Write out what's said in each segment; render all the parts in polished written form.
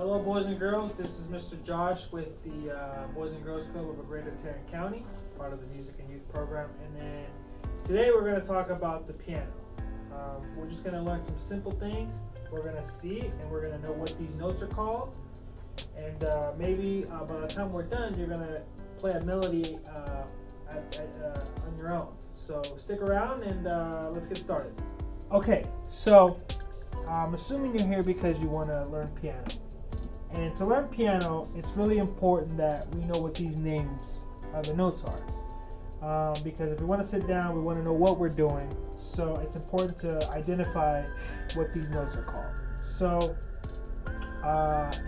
Hello, boys and girls. This is Mr. Josh with the Boys and Girls Club of Greater Tarrant County, part of the Music and Youth Program. And then today we're going to talk about the piano. We're just going to learn some simple things. We're going to see and we're going to know what these notes are called. And maybe by the time we're done, you're going to play a melody on your own. So stick around and let's get started. Okay, so I'm assuming you're here because you want to learn piano. And to learn piano, it's really important that we know what these names of the notes are. Because if we want to sit down, we want to know what we're doing. So it's important to identify what these notes are called. So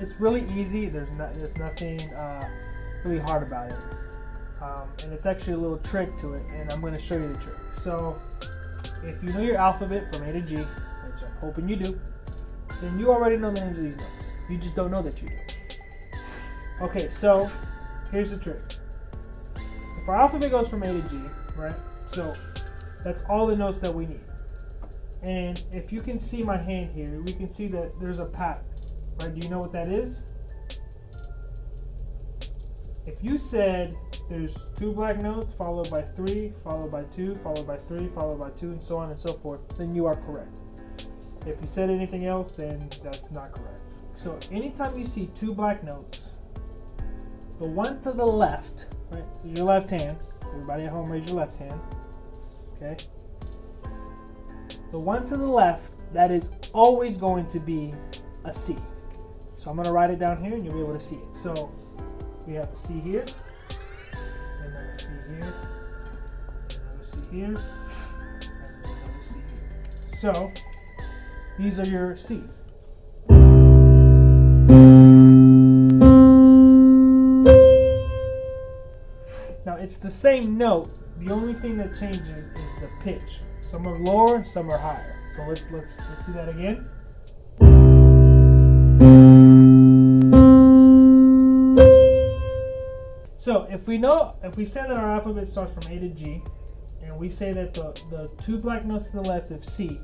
it's really easy. There's nothing really hard about it. And it's actually a little trick to it, and I'm going to show you the trick. So if you know your alphabet from A to G, which I'm hoping you do, then you already know the names of these notes. You just don't know that you do. Okay, so here's the trick. If our alphabet goes from A to G, right? So that's all the notes that we need. And if you can see my hand here, we can see that there's a pattern, right? Do you know what that is? If you said there's 2 black notes followed by 3, followed by 2, followed by 3, followed by 2, and so on and so forth, then you are correct. If you said anything else, then that's not correct. So anytime you see 2 black notes, the one to the left, right, is your left hand. Everybody at home, raise your left hand. Okay. The one to the left, that is always going to be a C. So I'm going to write it down here and you'll be able to see it. So we have a C here, and then a C here, another C here, and another C here. So these are your C's. Now it's the same note. The only thing that changes is the pitch. Some are lower, some are higher. So let's do that again. So if we say that our alphabet starts from A to G, and we say that the 2 black notes to the left of C,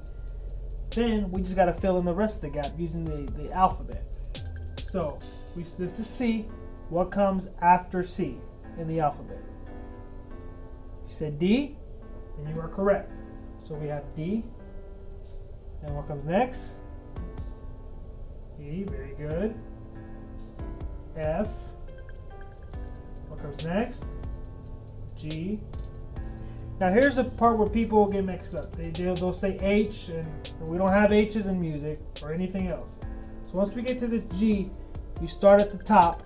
then we just got to fill in the rest of the gap using the alphabet. So this is C. What comes after C in the alphabet? You said D, and you are correct. So we have D. And what comes next? E, very good. F. What comes next? G. Now here's the part where people get mixed up. They'll say H, and we don't have H's in music or anything else. So once we get to this G, we start at the top,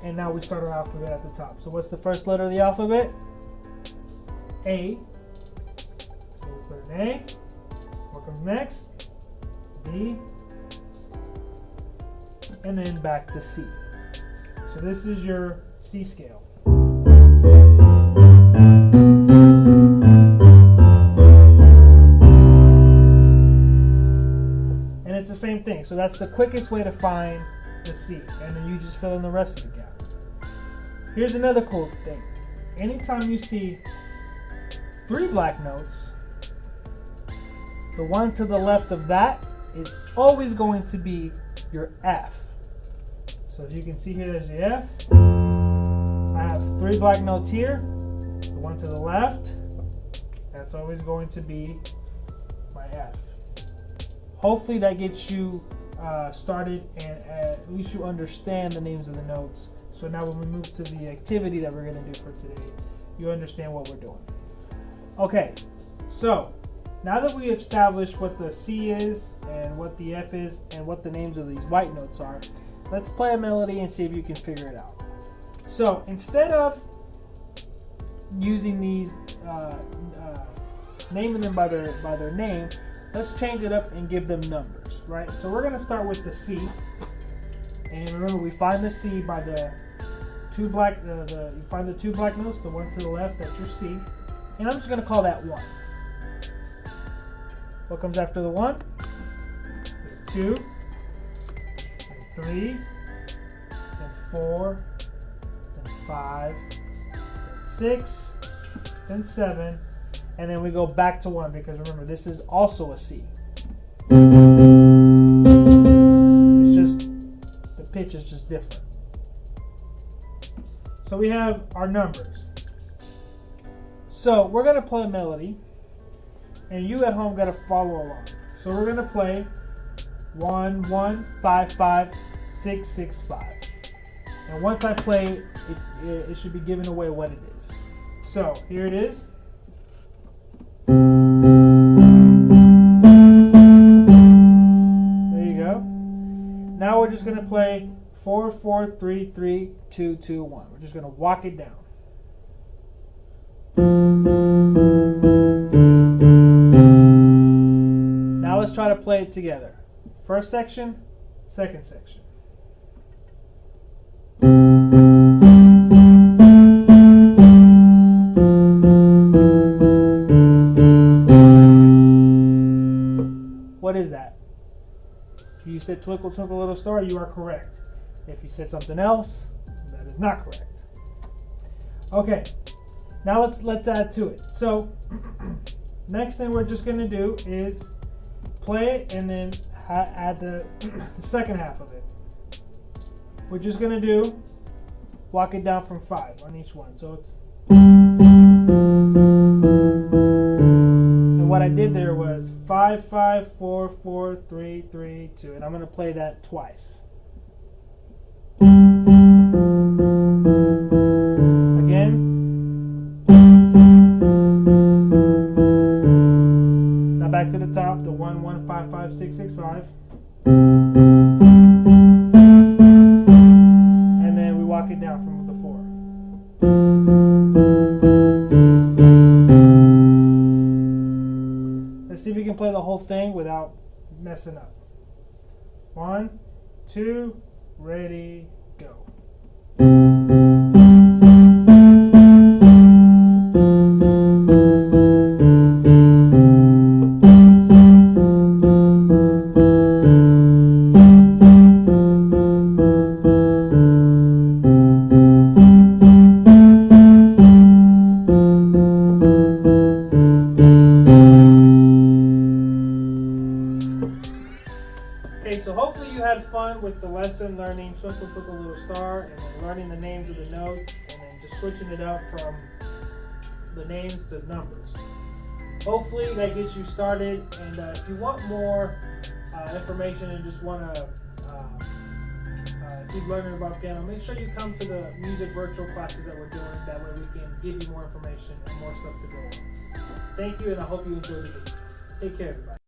and now we start our alphabet at the top. So what's the first letter of the alphabet? A. So we put an A. What comes next? B. And then back to C. So this is your C scale. And it's the same thing. So that's the quickest way to find the C. And then you just fill in the rest of the gap. Here's another cool thing. Anytime you see 3 black notes, the one to the left of that is always going to be your F. So as you can see here, there's the F. I have 3 black notes here. The one to the left, that's always going to be my F. Hopefully that gets you started, and at least you understand the names of the notes. So now when we move to the activity that we're going to do for today, you understand what we're doing. Okay, so now that we established what the C is and what the F is and what the names of these white notes are, let's play a melody and see if you can figure it out. So instead of using these, naming them by their name, let's change it up and give them numbers, right? So we're going to start with the C. And remember, we find the C by the 2 black, you find the 2 black notes, the one to the left, that's your C. And I'm just going to call that 1. What comes after the 1? 2, and 3, and 4, and 5, and 6, and 7, and then we go back to 1 because remember, this is also a C. It's just pitch is just different. So we have our numbers. So we're gonna play a melody, and you at home gotta follow along. So we're gonna play 1 1 5 5 6 6 5. And once I play, it should be giving away what it is. So here it is. There you go. Now we're just gonna play 4 4 3 3 2 2 1. We're just gonna walk it down. Now let's try to play it together. First section, second section. What is that? If you said Twinkle Twinkle Little Star, you are correct. If you said something else, that is not correct. Okay, now let's add to it. So next thing we're just gonna do is play it and then add the second half of it. We're just gonna do walk it down from 5 on each one. So it's, and what I did there was 5 5 4 4 3 3 2, and I'm gonna play that twice. Again. Now back to the top, the 1 1 5 5 6 6 5. And then we walk it down from the 4. Let's see if we can play the whole thing without messing up. 1 2 ready, go. Okay, so hopefully you had fun with the lesson learning Twinkle Twinkle Little Star and then learning the names of the notes and then just switching it up from the names to numbers. Hopefully that gets you started, and if you want more information and just want to keep learning about piano, make sure you come to the music virtual classes that we're doing. That way we can give you more information and more stuff to go on. Thank you, and I hope you enjoy the video. Take care, everybody.